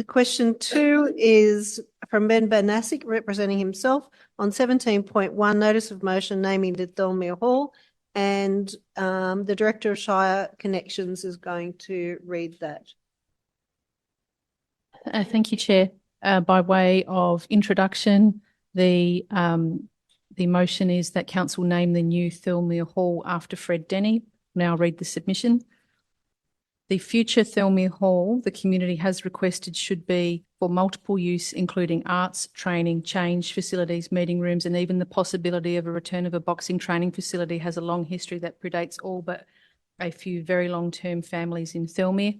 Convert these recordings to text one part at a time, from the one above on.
Question 2 is from Ben Banasic, representing himself, on 17.1, notice of motion naming the Thirlmere Hall, and the Director of Shire Connections is going to read that. Thank you, Chair. By way of introduction, the motion is that Council name the new Thirlmere Hall after Fred Denny. Now read the submission. The future Thirlmere Hall, the community has requested, should be for multiple use, including arts, training, change, facilities, meeting rooms, and even the possibility of a return of a boxing training facility has a long history that predates all but a few very long-term families in Thirlmere.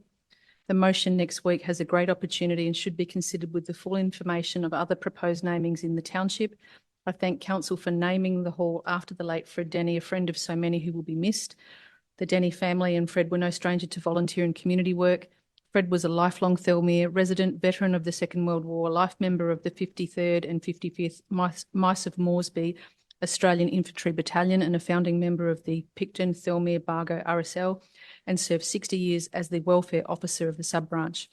The motion next week has a great opportunity and should be considered with the full information of other proposed namings in the township. I thank Council for naming the hall after the late Fred Denny, a friend of so many who will be missed. The Denny family and Fred were no stranger to volunteer and community work. Fred was a lifelong Thirlmere resident, veteran of the Second World War, life member of the 53rd and 55th Mice of Moresby Australian Infantry Battalion, and a founding member of the Picton Thirlmere Bargo RSL, and served 60 years as the welfare officer of the sub-branch.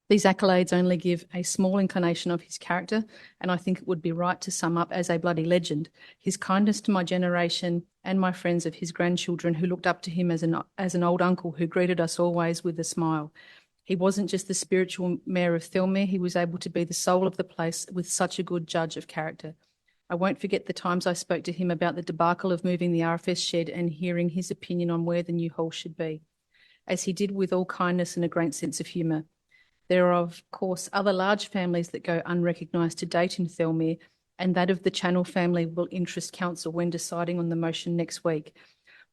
These accolades only give a small inclination of his character, and I think it would be right to sum up as a bloody legend his kindness to my generation and my friends of his grandchildren who looked up to him as an old uncle who greeted us always with a smile. He wasn't just the spiritual mayor of Thirlmere, he was able to be the soul of the place with such a good judge of character. I won't forget the times I spoke to him about the debacle of moving the RFS shed and hearing his opinion on where the new hall should be, as he did with all kindness and a great sense of humour. There are, of course, other large families that go unrecognised to date in Thirlmere, and that of the Channel family will interest Council when deciding on the motion next week.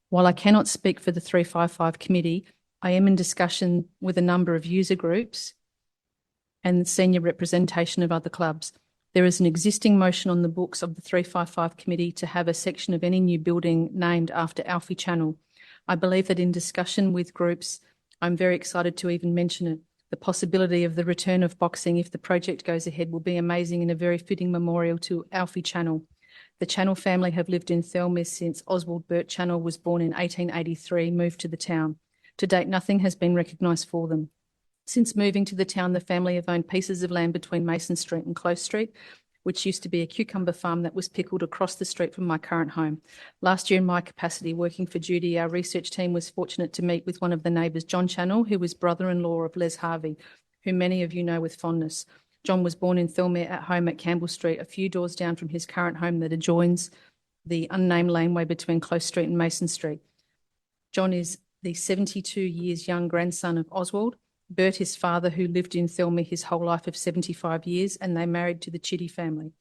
While I cannot speak for the 355 committee, I am in discussion with a number of user groups and senior representation of other clubs. There is an existing motion on the books of the 355 committee to have a section of any new building named after Alfie Channel. I believe that in discussion with groups, I'm very excited to even mention it. The possibility of the return of boxing, if the project goes ahead, will be amazing and a very fitting memorial to Alfie Channel. The Channel family have lived in Thirlmere since Oswald Burt Channel was born in 1883, moved to the town. To date, nothing has been recognised for them. Since moving to the town, the family have owned pieces of land between Mason Street and Close Street, which used to be a cucumber farm that was pickled across the street from my current home. Last year, in my capacity working for Judy, our research team was fortunate to meet with one of the neighbours, John Channel, who was brother-in-law of Les Harvey, whom many of you know with fondness. John was born in Thirlmere at home at Campbell Street, a few doors down from his current home that adjoins the unnamed laneway between Close Street and Mason Street. John is the 72 years young grandson of Oswald. Bert, his father, who lived in Thirlmere his whole life of 75 years, and they married to the Chitty family.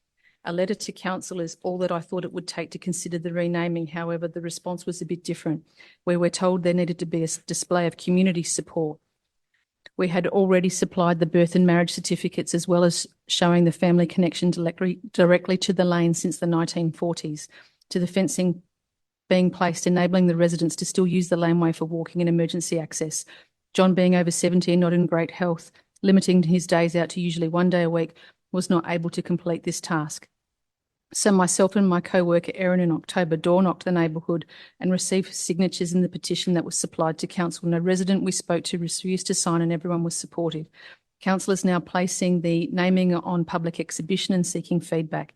A letter to Council is all that I thought it would take to consider the renaming. However, the response was a bit different, where we're told there needed to be a display of community support. We had already supplied the birth and marriage certificates, as well as showing the family connection directly to the lane since the 1940s, to the fencing being placed, enabling the residents to still use the laneway for walking and emergency access. John, being over 70 and not in great health, limiting his days out to usually one day a week, was not able to complete this task. So myself and my co-worker Erin in October door-knocked the neighbourhood and received signatures in the petition that was supplied to Council. No resident we spoke to refused to sign and everyone was supportive. Council is now placing the naming on public exhibition and seeking feedback.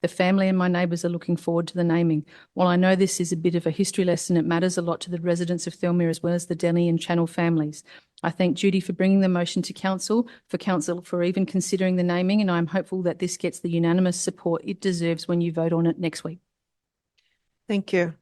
The family and my neighbours are looking forward to the naming. While I know this is a bit of a history lesson, it matters a lot to the residents of Thirlmere as well as the Denny and Channel families. I thank Judy for bringing the motion to Council for even considering the naming, and I'm hopeful that this gets the unanimous support it deserves when you vote on it next week. Thank you.